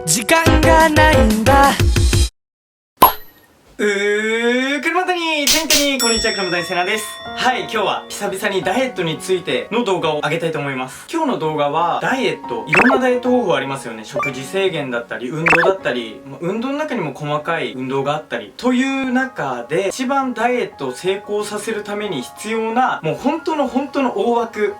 時間がないんだ。車谷天下にこんにちは、車谷せなです。はい、今日は久々にダイエットについての動画を上げたいと思います。今日の動画はダイエット、いろんなダイエット方法ありますよね。食事制限だったり、運動だったり、運動の中にも細かい運動があったり、という中で一番ダイエットを成功させるために必要な、もう本当の大枠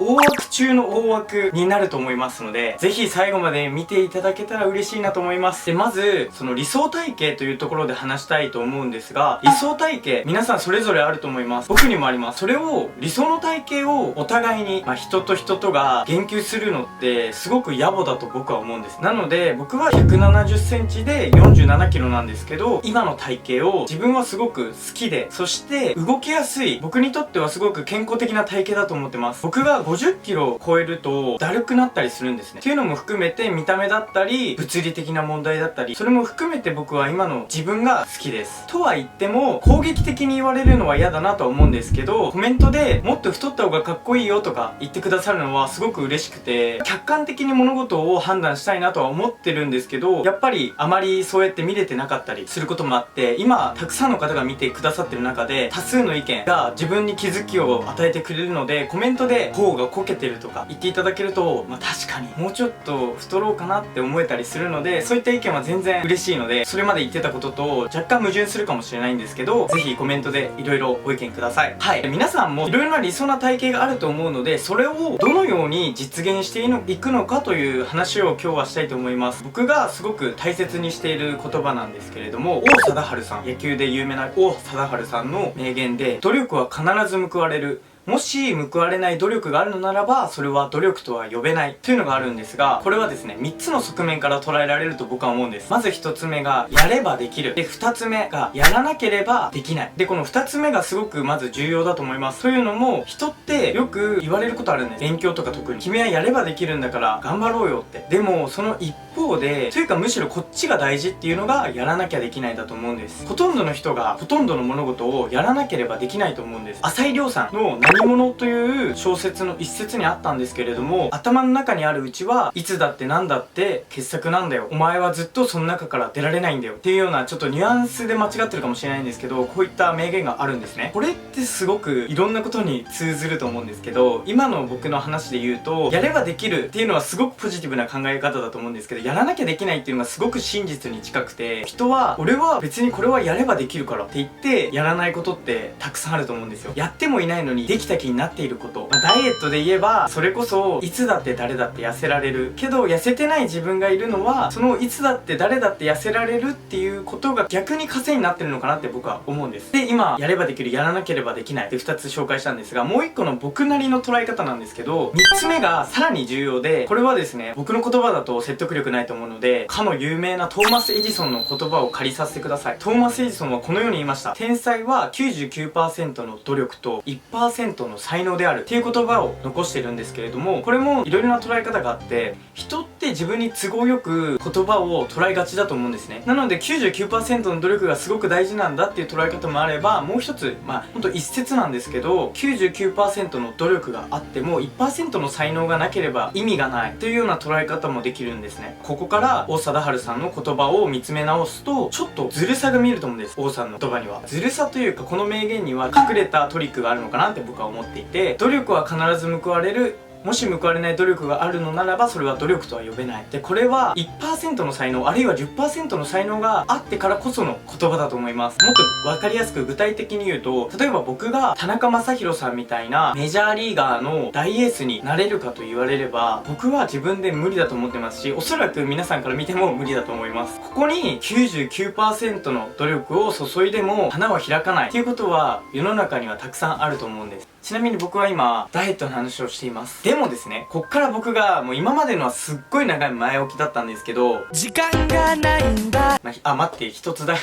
中の大枠になると思いますので、ぜひ最後まで見ていただけたら嬉しいなと思います。で、まず、その理想体型というところで話したいと思うんですが、理想体型、皆さんそれぞれあると思います。僕にもあります。それを、理想の体型をお互いに、人と人とが言及するのってすごく野暮だと僕は思うんです。なので、僕は170センチで47キロなんですけど、今の体型を自分はすごく好きで、そして動きやすい、僕にとってはすごく健康的な体型だと思ってます。僕が50キロを超えるとだるくなったりするんですね。っていうのも含めて見た目だったり、物理的な問題だったり、それも含めて僕は今の自分が好きです。とは言っても、攻撃的に言われるのは嫌だなとは思うんですけど、コメントでもっと太った方がかっこいいよとか言ってくださるのはすごく嬉しくて、客観的に物事を判断したいなとは思ってるんですけど、やっぱりあまりそうやって見れてなかったりすることもあって、今たくさんの方が見てくださってる中で多数の意見が自分に気づきを与えてくれるので、コメントで頬がこけてるとか言っていただけると、確かにもうちょっと太ろうかなって思えたりするので、そういった意見は全然嬉しいので、それまで言ってたことと若干矛盾するかもしれないんですけど、ぜひコメントでいろいろご意見ください。はい、皆さんもいろいろな理想な体型があると思うので、それをどのように実現していくのかという話を今日はしたいと思います。僕がすごく大切にしている言葉なんですけれども、王貞治さん、野球で有名な王貞治さんの名言で、努力は必ず報われる、もし報われない努力があるのならば、それは努力とは呼べないというのがあるんですが、これはですね、3つの側面から捉えられると僕は思うんです。まず1つ目がやればできる。で、2つ目がやらなければできない。で、この2つ目がすごくまず重要だと思います。というのも、人ってよく言われることあるんです。勉強とか特に。君はやればできるんだから頑張ろうよって。でも、その一方で、というかむしろこっちが大事っていうのがやらなきゃできないだと思うんです。ほとんどの人がほとんどの物事をやらなければできないと思うんです。浅井亮さんの何者という小説の一節にあったんですけれども、頭の中にあるうちはいつだってなんだって傑作なんだよ、お前はずっとその中から出られないんだよっていうような、ちょっとニュアンスで間違ってるかもしれないんですけど、こういった名言があるんですね。これってすごくいろんなことに通ずると思うんですけど、今の僕の話で言うと、やればできるっていうのはすごくポジティブな考え方だと思うんですけど、やらなきゃできないっていうのがすごく真実に近くて、人は俺は別にこれはやればできるからって言ってやらないことってたくさんあると思うんですよ。やってもいないのにできた気になっていること、ダイエットで言えばそれこそいつだって誰だって痩せられるけど、痩せてない自分がいるのは、そのいつだって誰だって痩せられるっていうことが逆に枷になってるのかなって僕は思うんです。で、今やればできる、やらなければできないって2つ紹介したんですが、もう1個の僕なりの捉え方なんですけど、3つ目がさらに重要で、これはですね、僕の言葉だと説得力ないと思うので、かの有名なトーマス・エジソンの言葉を借りさせてください。トーマス・エジソンはこのように言いました。天才は 99% の努力と 1% の才能であるっていう言葉を残してるんですけれども、これもいろいろな捉え方があって、人って自分に都合よく言葉を捉えがちだと思うんですね。なので 99% の努力がすごく大事なんだっていう捉え方もあれば、もう一つ、ほんと一説なんですけど、99% の努力があっても 1% の才能がなければ意味がないというような捉え方もできるんですね。ここから王貞治さんの言葉を見つめ直すと、ちょっとずるさが見えると思うんです。王さんの言葉にはずるさというか、この名言には隠れたトリックがあるのかなって僕は思っていて、努力は必ず報われる、もし報われない努力があるのならば、それは努力とは呼べない。で、これは 1% の才能、あるいは 10% の才能があってからこその言葉だと思います。もっと分かりやすく具体的に言うと、例えば僕が田中将大さんみたいなメジャーリーガーの大エースになれるかと言われれば、僕は自分で無理だと思ってますし、おそらく皆さんから見ても無理だと思います。ここに 99% の努力を注いでも花は開かないっていうことは世の中にはたくさんあると思うんです。ちなみに僕は今ダイエットの話をしています。でもですね、こっから僕がもう今までのはすっごい長い前置きだったんですけど、時間がないんだ。待って、一つだ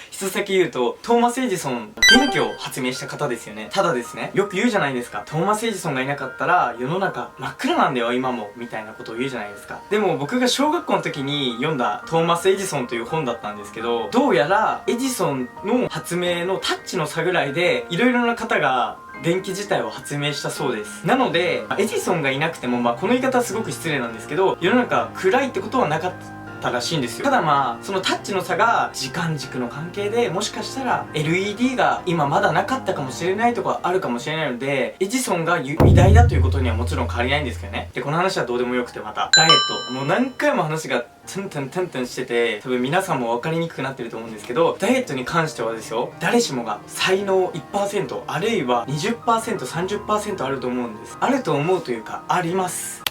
一つだけ言うと、トーマス・エジソン、電気を発明した方ですよね。ただですね、よく言うじゃないですか。トーマス・エジソンがいなかったら世の中真っ暗なんだよ今も、みたいなことを言うじゃないですか。でも僕が小学校の時に読んだトーマス・エジソンという本だったんですけど、どうやらエジソンの発明のタッチの差ぐらいでいろいろな方が電気自体を発明したそうです。なのでエジソンがいなくても、この言い方はすごく失礼なんですけど、世の中暗いってことはなかったったらしいんですよ。ただまあそのタッチの差が時間軸の関係で、もしかしたら LED が今まだなかったかもしれないとかあるかもしれないので、エジソンが偉大だということにはもちろん変わりないんですけどね。でこの話はどうでもよくて、またダイエット、もう何回も話がトゥントゥントゥントゥンしてて、多分皆さんも分かりにくくなってると思うんですけど、ダイエットに関してはですよ、誰しもが才能 1% あるいは 20%、30% あると思うんです。あると思うというか、あります。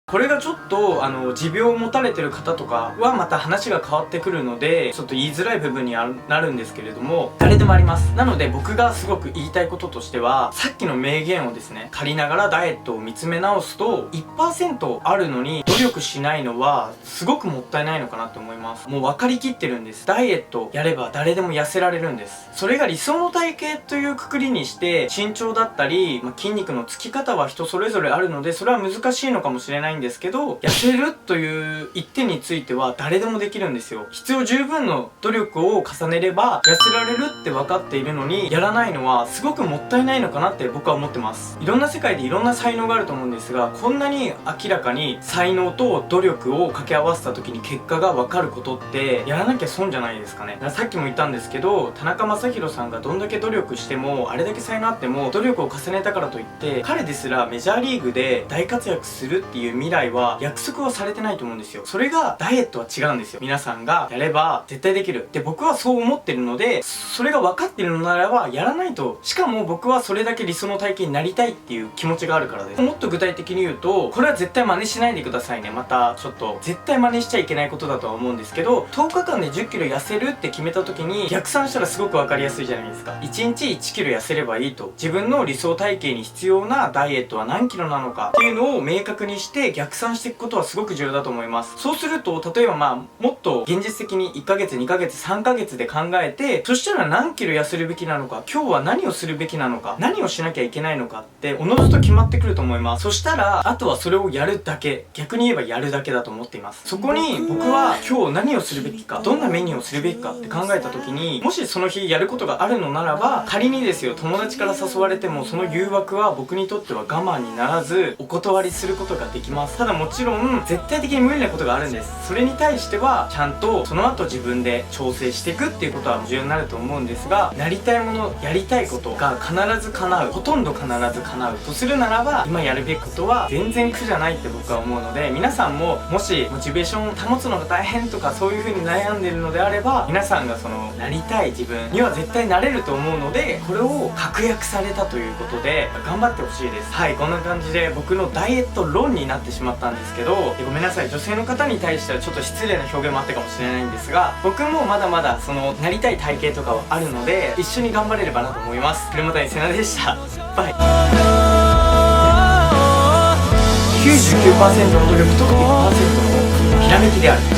これがちょっと持病を持たれてる方とかはまた話が変わってくるので、ちょっと言いづらい部分になるんですけれども、誰でもあります。なので僕がすごく言いたいこととしては、さっきの名言をですね借りながらダイエットを見つめ直すと、 1% あるのに努力しないのはすごくもったいないのかなって思います。もう分かりきってるんです。ダイエットやれば誰でも痩せられるんです。それが理想の体型というくくりにして、身長だったり、筋肉のつき方は人それぞれあるので、それは難しいのかもしれないんですけど、痩せるという一点については誰でもできるんですよ。必要十分の努力を重ねれば痩せられるって分かっているのに、やらないのはすごくもったいないのかなって僕は思ってます。いろんな世界でいろんな才能があると思うんですが、こんなに明らかに才能と努力を掛け合わせた時に結果が分かることって、やらなきゃ損じゃないですかね。さっきも言ったんですけど、田中将大さんがどんだけ努力しても、あれだけ才能あっても、努力を重ねたからといって彼ですらメジャーリーグで大活躍するっていう未来は約束はされてないと思うんですよ。それがダイエットは違うんですよ。皆さんがやれば絶対できる。で僕はそう思ってるので、それが分かってるのならばやらないと。しかも僕はそれだけ理想の体型になりたいっていう気持ちがあるからです。もっと具体的に言うと、これは絶対真似しないでくださいね。またちょっと絶対真似しちゃいけないことだとは思うんですけど、10日間で10キロ痩せるって決めた時に逆算したらすごく分かりやすいじゃないですか。1日1キロ痩せればいいと。自分の理想体型に必要なダイエットは何キロなのかっていうのを明確にして逆算していくことはすごく重要だと思います。そうすると、例えばもっと現実的に1ヶ月2ヶ月3ヶ月で考えて、そしたら何キロ痩せるべきなのか、今日は何をするべきなのか、何をしなきゃいけないのかっておのずと決まってくると思います。そしたらあとはそれをやるだけ、逆に言えばやるだけだと思っています。そこに僕は今日何をするべきか、どんなメニューをするべきかって考えた時に、もしその日やることがあるのならば、仮にですよ、友達から誘われてもその誘惑は僕にとっては我慢にならずお断りすることができます。ただもちろん絶対的に無理なことがあるんです。それに対してはちゃんとその後自分で調整していくっていうことは重要になると思うんですが、なりたいもの、やりたいことが必ず叶う、ほとんど必ず叶うとするならば、今やるべきことは全然苦じゃないって僕は思うので、皆さんももしモチベーションを保つのが大変とかそういう風に悩んでるのであれば、皆さんがそのなりたい自分には絶対なれると思うので、これを確約されたということで頑張ってほしいです。はい、こんな感じで僕のダイエット論になってしまったんですけど、ごめんなさい、女性の方に対してはちょっと失礼な表現もあったかもしれないんですが、僕もまだまだそのなりたい体型とかはあるので、一緒に頑張れればなと思います。車谷せなでした。バイ。99% の努力と 1% のひらめきである。